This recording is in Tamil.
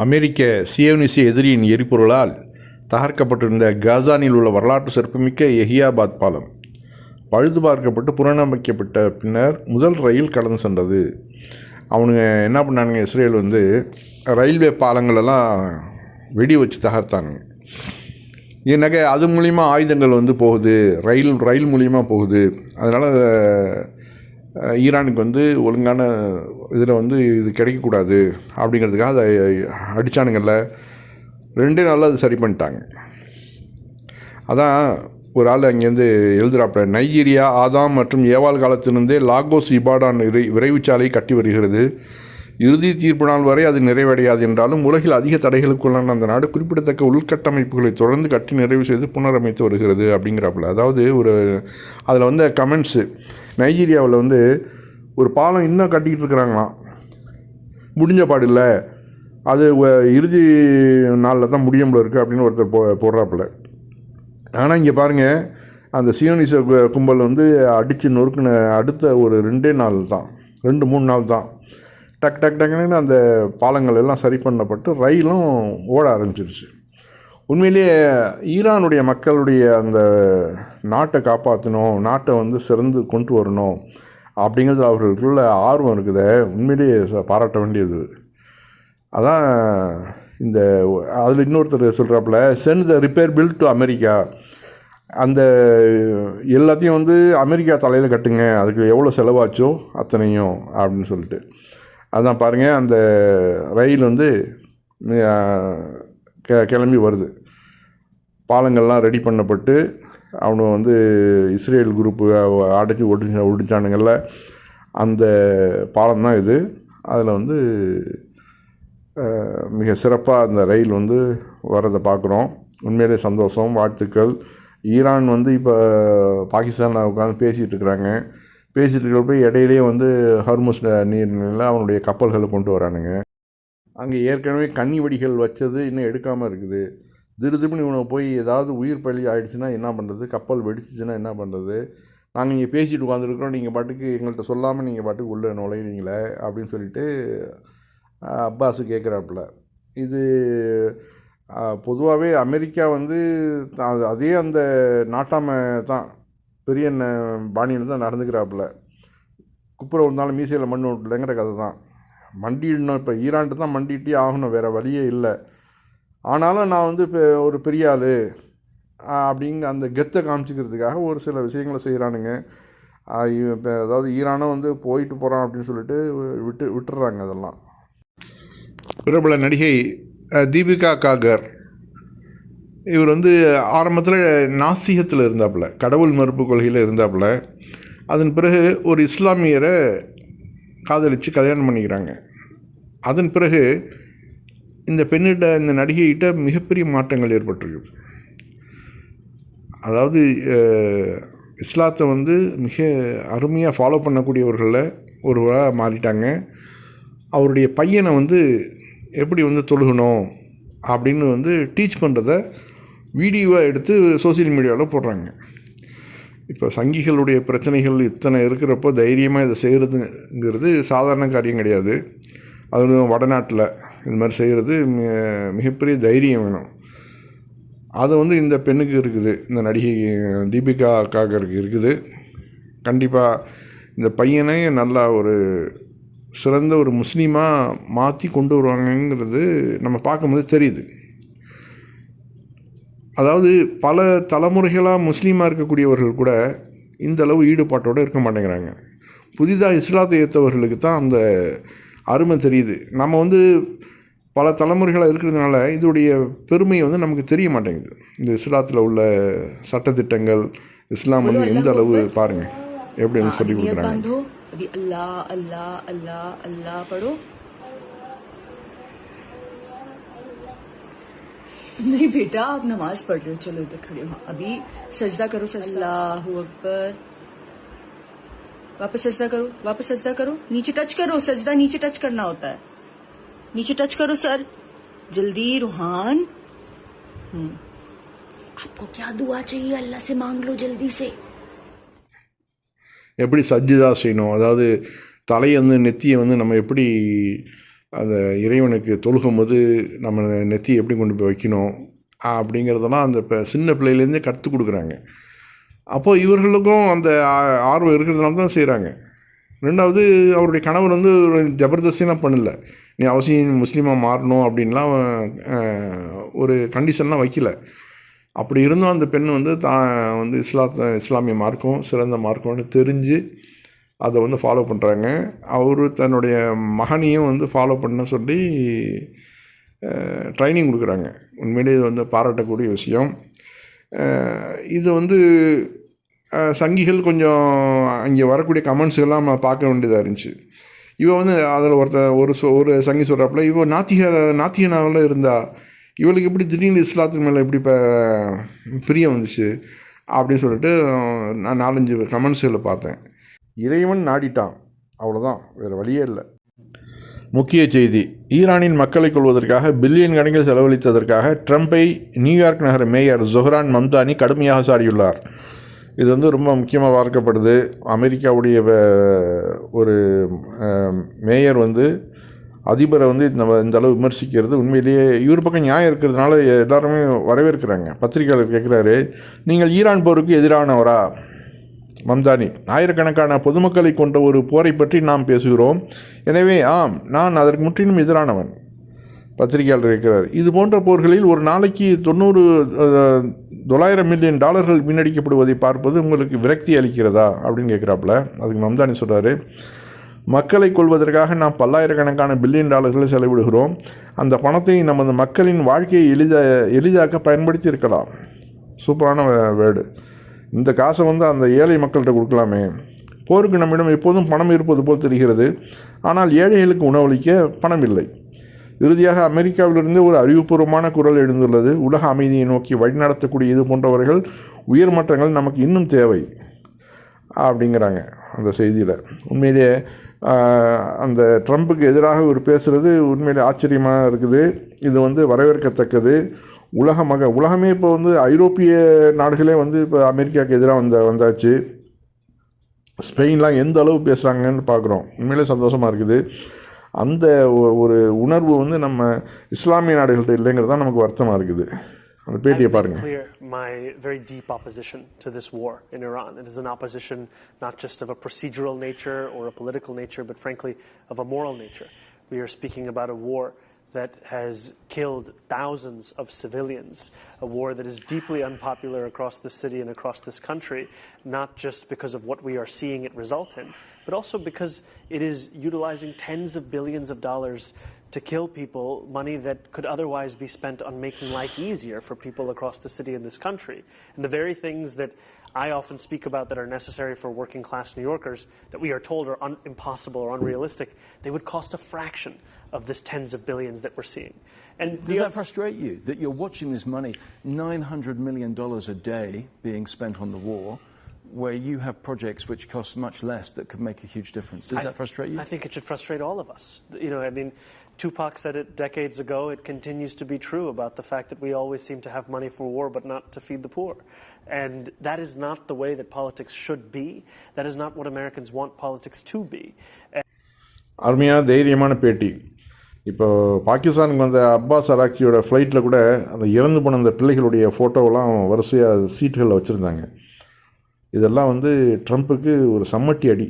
அமெரிக்க சியோனிச எதிரியின் எரிபொருளால் தகர்க்கப்பட்டிருந்த காசானில் உள்ள வரலாற்று சிறப்புமிக்க எஹியாபாத் பாலம் பழுது பார்க்கப்பட்டு புனரமைக்கப்பட்ட பின்னர் முதல் ரயில் கடந்து சென்றது. அவனுங்க என்ன பண்ணானுங்க, இஸ்ரேல் ரயில்வே பாலங்களெல்லாம் வெடி வச்சு தகர்த்தாங்க. ஏன்னாக்க அது மூலிமா ஆயுதங்கள் போகுது, ரயில் மூலிமா போகுது. அதனால் ஈரானுக்கு ஒழுங்கான இதில் இது கிடைக்கக்கூடாது அப்படிங்கிறதுக்காக அதை அடித்தானுங்கள்ல. 2 நாளில் அது சரி பண்ணிட்டாங்க. அதான் ஒரு ஆள் அங்கேருந்து எழுதுகிறாப்புல, நைஜீரியா ஆதாம் மற்றும் ஏவாள் காலத்திலிருந்தே லாகோஸ் இபாடான் விரைவுச்சாலை கட்டி வருகிறது. இறுதி தீர்ப்பு நாள் வரை அது நிறைவடையாது என்றாலும் உலகில் அதிக தடைகளுக்குள்ளான அந்த நாடு குறிப்பிடத்தக்க உள்கட்டமைப்புகளை தொடர்ந்து கட்டி நிறைவு செய்து புனரமைத்து வருகிறது அப்படிங்கிறாப்புல. அதாவது அதில் கமெண்ட்ஸு, நைஜீரியாவில் ஒரு பாலம் இன்னும் கட்டிக்கிட்டு இருக்கிறாங்களாம், முடிஞ்ச பாடு இல்லை, அது இறுதி நாளில் தான் முடியும்ல இருக்குது அப்படின்னு ஒருத்தர் போடுறாப்புல. ஆனால் இங்கே பாருங்கள், அந்த சியோனிச கும்பல் அடித்து நொறுக்குன அடுத்த ஒரு 2 நாள் தான், 2-3 நாள் தான் டக்குன்னு அந்த பாலங்கள் எல்லாம் சரி பண்ணப்பட்டு ரயிலும் ஓட ஆரம்பிச்சிருச்சு. உண்மையிலேயே ஈரானுடைய மக்களுடைய அந்த நாட்டை காப்பாற்றணும், நாட்டை சிறந்து கொண்டு வரணும் அப்படிங்கிறது அவர்களுக்குள்ள ஆர்வம் இருக்குது. உண்மையிலேயே பாராட்ட வேண்டியது. அதான் அதில் இன்னொருத்தர் சொல்கிறாப்புல, send the repair bill to America. அந்த எல்லாத்தையும் அமெரிக்கா தலையில் கட்டுங்க, அதுக்கு எவ்வளோ செலவாச்சோ அத்தனையும் அப்படின்னு சொல்லிட்டு. அதான் பாருங்கள், அந்த ரயில் கிளம்பி வருது. பாலங்கள்லாம் ரெடி பண்ணப்பட்டு அவனு இஸ்ரேல் குரூப்பு அடைச்சி ஒடிச்சானுங்கள்ல, அந்த பாலம் தான் இது. அதில் மிக சிறப்பாக அந்த ரயில் வரதை பார்க்குறோம். உண்மையிலே சந்தோஷம், வாழ்த்துக்கள். ஈரான் இப்போ பாகிஸ்தானில் உட்காந்து பேசிகிட்டு இருக்கிறாங்க. பேசிகிட்டு இருக்கிறப்ப இடையிலே ஹர்முஸ் நீர்நிலையில் அவனுடைய கப்பல்களை கொண்டு வரானுங்க. அங்கே ஏற்கனவே கன்னி வெடிகள் வச்சது இன்னும் எடுக்காமல் இருக்குது. திடீர்னு இவனை போய் ஏதாவது உயிர் பலி ஆகிடுச்சுன்னா என்ன பண்ணுறது, கப்பல் வெடிச்சிச்சுன்னா என்ன பண்ணுறது, நாங்கள் இங்கே பேசிகிட்டு உட்காந்துருக்குறோம், நீங்கள் பாட்டுக்கு எங்கள்கிட்ட சொல்லாமல் நீங்கள் பாட்டுக்கு உள்ளே நுழையிறீங்களே அப்படின்னு சொல்லிட்டு அப்பாஸ் கேட்குறாப்புல. இது பொதுவாகவே அமெரிக்கா அதே அந்த நாட்டாமை தான், பெரிய பாணியில் தான் நடந்துக்கிறாப்புல. குப்புற இருந்தாலும் மீசையில் மண் விட்டுலங்கிற கதை தான். மண்டிடணும், இப்போ ஈரான்ட்டு தான் மண்டிகிட்டே ஆகணும், வேறு வழியே இல்லை. ஆனாலும் நான் இப்போ ஒரு பெரிய ஆள் அப்படிங்க அந்த கெத்தை காமிச்சிக்கிறதுக்காக ஒரு சில விஷயங்களை செய்கிறானுங்க. இப்போ அதாவது ஈரானும் போயிட்டு போகிறான் அப்படின்னு சொல்லிட்டு விட்டுடுறாங்க. அதெல்லாம் பிரபல நடிகை தீபிகா காகர், இவர் ஆரம்பத்தில் நாஸ்திகத்தில் இருந்தாப்புல, கடவுள் மறுப்பு கொள்கையில் இருந்தாப்புல. அதன் பிறகு ஒரு இஸ்லாமியரை காதலித்து கல்யாணம் பண்ணிக்கிறாங்க. அதன் பிறகு இந்த பெண்ணிட்ட, இந்த நடிகைகிட்ட மிகப்பெரிய மாற்றங்கள் ஏற்பட்டிருக்கு. அதாவது இஸ்லாத்தை மிக அருமையாக ஃபாலோ பண்ணக்கூடியவர்களில் ஒருவராக மாறிட்டாங்க. அவருடைய பையனை எப்படி தொழுகணும் அப்படின்னு டீச் பண்ணுறத வீடியோவாக எடுத்து சோசியல் மீடியாவில் போடுறாங்க. இப்போ சங்கிகளுடைய பிரச்சனைகள் இத்தனை இருக்கிறப்போ தைரியமாக இதை செய்கிறதுங்கிறது சாதாரண காரியம் கிடையாது. அது வடநாட்டில் இது மாதிரி செய்கிறது மிகப்பெரிய தைரியம் வேணும். அது இந்த பெண்ணுக்கு இருக்குது, இந்த நடிகை தீபிகா காகருக்கு இருக்குது. கண்டிப்பாக இந்த பையனை நல்லா ஒரு சிறந்த ஒரு முஸ்லீமாக மாற்றி கொண்டு வருவாங்கங்கிறது நம்ம பார்க்கும்போது தெரியுது. அதாவது பல தலைமுறைகளாக முஸ்லீமாக இருக்கக்கூடியவர்கள் கூட இந்த அளவு ஈடுபாட்டோடு இருக்க மாட்டேங்கிறாங்க. புதிதாக இஸ்லாத்தை ஏற்றவர்களுக்கு தான் அந்த அருமை தெரியுது. நம்ம பல தலைமுறைகளாக இருக்கிறதுனால இதோடைய பெருமை நமக்கு தெரிய மாட்டேங்குது. இந்த இஸ்லாத்தில் உள்ள சட்டத்திட்டங்கள், இஸ்லாம் எந்த அளவு பாருங்கள் எப்படி சொல்லி கொடுக்குறாங்க. अभी अल्लाह अल्लाह अल्लाह अल्लाह पढ़ो. नहीं बेटा, आप नमाज पढ़ रहे हो, चलो इधर खड़े हो. अभी सजदा करो, अल्लाहु अकबर. वापस सजदा करो, वापस सजदा करो, नीचे टच करो. सजदा नीचे टच करना होता है, नीचे टच करो सर, जल्दी. रूहान, आपको क्या दुआ चाहिए, अल्लाह से मांग लो जल्दी से. எப்படி சஜ்ஜிதா செய்யணும், அதாவது தலையை நெத்தியை நம்ம எப்படி அந்த இறைவனுக்கு தொழுகும்போது நம்ம நெத்தி எப்படி கொண்டு போய் வைக்கணும் அப்படிங்கிறதெல்லாம் அந்த சின்ன பிள்ளையிலேருந்தே கற்றுக் கொடுக்குறாங்க. அப்போது இவர்களுக்கும் அந்த ஆர்வம் இருக்கிறதுனால தான் செய்கிறாங்க. ரெண்டாவது, அவருடைய கணவர் வந்து ஒரு ஜபர்தஸ்திலாம் பண்ணல, நீ அவசியம் முஸ்லீமாக மாறணும் அப்படின்லாம் ஒரு கண்டிஷன்லாம் வைக்கல. அப்படி இருந்தும் அந்த பெண் வந்து வந்து இஸ்லாமிய மார்க்கம் சிறந்த மார்க்கம்னு தெரிஞ்சு அதை வந்து ஃபாலோ பண்ணுறாங்க. அவர் தன்னுடைய மகனையும் வந்து ஃபாலோ பண்ண சொல்லி ட்ரைனிங் கொடுக்குறாங்க. உண்மையிலேயே இது வந்து பாராட்டக்கூடிய விஷயம். இது வந்து சங்கிகள் கொஞ்சம் அங்கே வரக்கூடிய கமெண்ட்ஸுகள்லாம் நம்ம பார்க்க வேண்டியதாக இருந்துச்சு. இவன் வந்து அதில் ஒரு சங்கி சொல்கிறாப்புல, இவன் நாத்திகனாவில் இருந்தா இவளுக்கு எப்படி திடீர்னு இஸ்லாத்துக்கு மேலே எப்படி இப்போ பிரியம் வந்துச்சு அப்படின்னு சொல்லிட்டு நான் 4-5 கமெண்ட்ஸுகளை பார்த்தேன். இறைவன் நாடிட்டான், அவ்வளோதான், வேறு வழியே இல்லை. முக்கிய செய்தி: ஈரானின் மக்களை கொள்வதற்காக பில்லியன் கணக்கில் செலவழித்ததற்காக ட்ரம்பை நியூயார்க் நகர மேயர் ஜொஹ்ரான் மம்தானி கடுமையாக சாடியுள்ளார். இது வந்து ரொம்ப முக்கியமாக பார்க்கப்படுது. அமெரிக்காவுடைய ஒரு மேயர் வந்து அதிபரை வந்து இந்த அளவு விமர்சிக்கிறது உண்மையிலேயே இவர் பக்கம் நியாயம் இருக்கிறதுனால எல்லாருமே வரவேற்கிறாங்க. பத்திரிகையாளர் கேட்குறாரு, நீங்கள் ஈரான் போருக்கு எதிரானவரா? மம்தானி: ஆயிரக்கணக்கான பொதுமக்களை கொண்ட ஒரு போரை பற்றி நாம் பேசுகிறோம், எனவே ஆம், நான் அதற்கு முற்றிலும் எதிரானவன். பத்திரிகையாளர் இருக்கிறார், இது போன்ற போர்களில் ஒரு நாளைக்கு $900 மில்லியன் வீணடிக்கப்படுவதை பார்ப்பது உங்களுக்கு விரக்தி அளிக்கிறதா அப்படின்னு கேட்குறாப்புல. அதுக்கு மம்தானி சொல்கிறாரு, மக்களை கொள்வதற்காக நாம் $10,000 பில்லியன் செலவிடுகிறோம். அந்த பணத்தை நமது மக்களின் வாழ்க்கையை எளிதாக்க பயன்படுத்தி இருக்கலாம். சூப்பரான வேர்டு. இந்த காசை வந்து அந்த ஏழை மக்கள்கிட்ட கொடுக்கலாமே. போருக்கு நம்மிடம் எப்போதும் பணம் இருப்பது போல் தெரிகிறது, ஆனால் ஏழைகளுக்கு உணவளிக்க பணம் இல்லை. இறுதியாக அமெரிக்காவிலிருந்து ஒரு அறிவுபூர்வமான குரல் எழுந்துள்ளது. உலக அமைதியை நோக்கி வழிநடத்தக்கூடிய இது போன்றவர்கள் உயர்மட்டங்கள் நமக்கு இன்னும் தேவை அப்படிங்கிறாங்க அந்த செய்தியில். உண்மையிலே அந்த ட்ரம்புக்கு எதிராக ஒரு பேசுகிறது உண்மையிலே ஆச்சரியமாக இருக்குது. இது வந்து வரவேற்கத்தக்கது. உலகமே இப்போ வந்து ஐரோப்பிய நாடுகளே வந்து இப்போ அமெரிக்காவுக்கு எதிராக வந்தாச்சு. ஸ்பெயின்லாம் எந்த அளவு பேசுகிறாங்கன்னு பார்க்குறோம். உண்மையிலே சந்தோஷமாக இருக்குது. அந்த ஒரு உணர்வு வந்து நம்ம இஸ்லாமிய நாடுகள்கிட்ட இல்லைங்கிறது தான் நமக்கு வருத்தமாக இருக்குது. அந்த பேட்டியை பாருங்கள். My very deep opposition to this war in Iran. It is an opposition not just of a procedural nature or a political nature, but frankly of a moral nature. We are speaking about a war that has killed thousands of civilians, a war that is deeply unpopular across the city and across this country, not just because of what we are seeing it result in, but also because it is utilizing tens of billions of dollars to kill people, money that could otherwise be spent on making life easier for people across the city and this country. And the very things that I often speak about that are necessary for working class New Yorkers that we are told are impossible or unrealistic, they would cost a fraction of this tens of billions that we're seeing. And does that frustrate you that you're watching this money, $900 million a day being spent on the war, where you have projects which cost much less that could make a huge difference? Does that frustrate you? I think it should frustrate all of us. You know, I mean, Tupac said it decades ago. It continues to be true about the fact that we always seem to have money for war but not to feed the poor. And that is not the way that politics should be. That is not what Americans want politics to be. அருமையான தைரியமான பேட்டி. இப்போ பாகிஸ்தானுக்கு வந்த அப்பாஸ் அராக்கியோட ஃப்ளைட்டில் கூட அந்த இறந்து போன அந்த பிள்ளைகளுடைய ஃபோட்டோவெல்லாம் வரிசையாக சீட்டுகளில் வச்சுருந்தாங்க. இதெல்லாம் வந்து ட்ரம்ப்புக்கு ஒரு சம்மட்டி அடி.